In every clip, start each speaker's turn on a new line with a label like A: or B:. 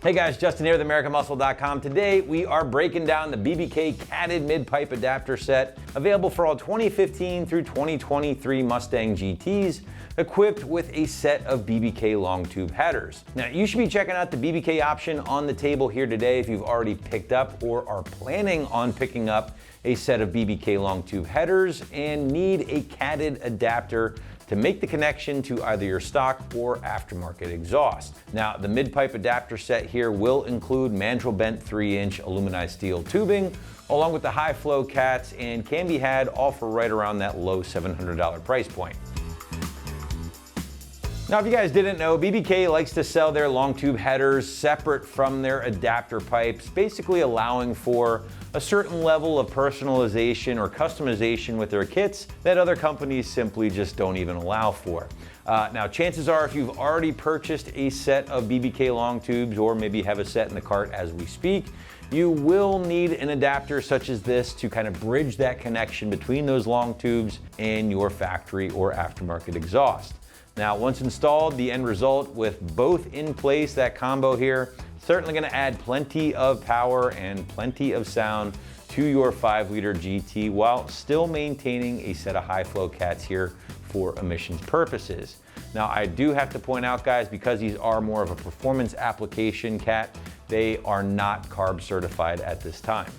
A: Hey guys, Justin here with AmericanMuscle.com. Today we are breaking down the BBK Catted Mid-Pipe Adapter Set, available for all 2015 through 2023 Mustang GTs, equipped with a set of BBK long tube headers. Now you should be checking out the BBK option on the table here today if you've already picked up or are planning on picking up a set of BBK long tube headers and need a catted adapter to make the connection to either your stock or aftermarket exhaust. Now, the mid-pipe adapter set here will include mandrel bent 3-inch aluminized steel tubing, along with the high flow cats, and can be had all for right around that low $700 price point. Now, if you guys didn't know, BBK likes to sell their long tube headers separate from their adapter pipes, basically allowing for a certain level of personalization or customization with their kits that other companies simply just don't even allow for. Now, chances are if you've already purchased a set of BBK long tubes or maybe have a set in the cart as we speak, you will need an adapter such as this to kind of bridge that connection between those long tubes and your factory or aftermarket exhaust. Now, once installed, the end result with both in place, that combo here, certainly going to add plenty of power and plenty of sound to your 5-liter GT while still maintaining a set of high flow cats here for emissions purposes. Now, I do have to point out, guys, because these are more of a performance application cat, they are not carb certified at this time.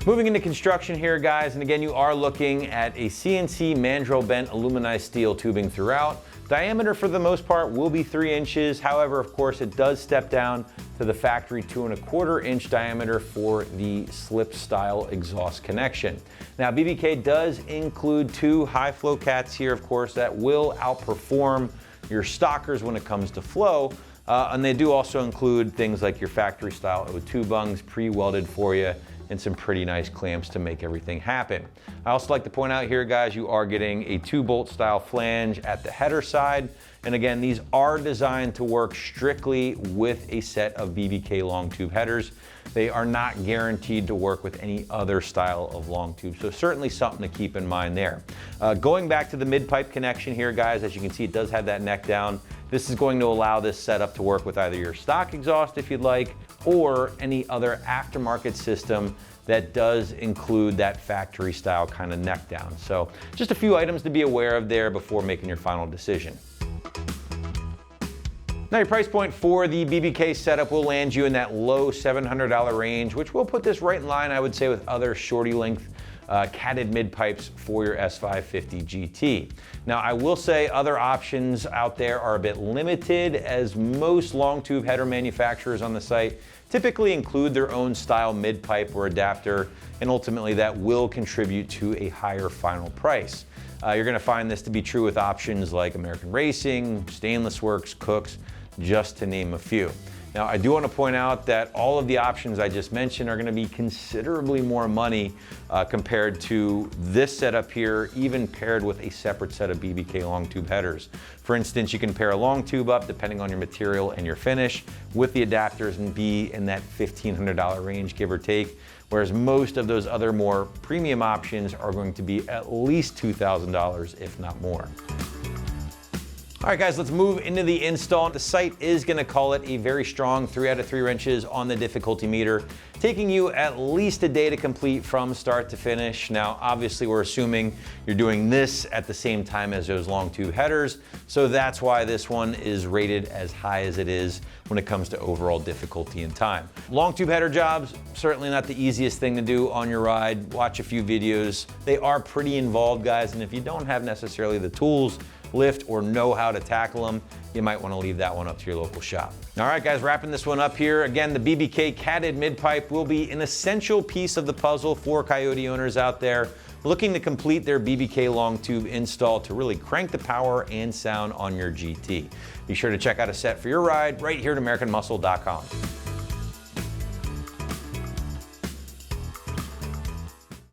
A: Moving into construction here, guys, and again, you are looking at a CNC mandrel bent aluminized steel tubing throughout. Diameter for the most part will be 3 inches. However, of course, it does step down to the factory 2¼ inch diameter for the slip style exhaust connection. Now, BBK does include 2 high flow cats here, of course, that will outperform your stockers when it comes to flow. And they do also include things like your factory style O2 bungs pre-welded for you, and some pretty nice clamps to make everything happen. I also like to point out here, guys, you are getting a 2-bolt style flange at the header side. And again, these are designed to work strictly with a set of BBK long tube headers. They are not guaranteed to work with any other style of long tube. So certainly something to keep in mind there. Going back to the mid-pipe connection here, guys, as you can see, it does have that neck down. This is going to allow this setup to work with either your stock exhaust if you'd like, or any other aftermarket system that does include that factory style kind of neck down. So just a few items to be aware of there before making your final decision. Now, your price point for the BBK setup will land you in that low $700 range, which will put this right in line, I would say, with other shorty length catted mid pipes for your S550 GT. Now, I will say other options out there are a bit limited, as most long tube header manufacturers on the site typically include their own style mid pipe or adapter, and ultimately that will contribute to a higher final price. You're going to find this to be true with options like American Racing, Stainless Works, Cooks, just to name a few. Now, I do want to point out that all of the options I just mentioned are going to be considerably more money compared to this setup here, even paired with a separate set of BBK long tube headers. For instance, you can pair a long tube up, depending on your material and your finish, with the adapters and be in that $1,500 range, give or take, whereas most of those other more premium options are going to be at least $2,000, if not more. All right, guys, let's move into the install. The site is going to call it a very strong 3 out of 3 wrenches on the difficulty meter, taking you at least a day to complete from start to finish. Now, obviously, we're assuming you're doing this at the same time as those long tube headers, so that's why this one is rated as high as it is when it comes to overall difficulty and time. Long tube header jobs, certainly not the easiest thing to do on your ride. Watch a few videos. They are pretty involved, guys, and if you don't have necessarily the tools, lift, or know how to tackle them, you might want to leave that one up to your local shop. All right, guys, wrapping this one up here. Again, the BBK catted mid-pipe will be an essential piece of the puzzle for Coyote owners out there looking to complete their BBK long tube install to really crank the power and sound on your GT. Be sure to check out a set for your ride right here at AmericanMuscle.com.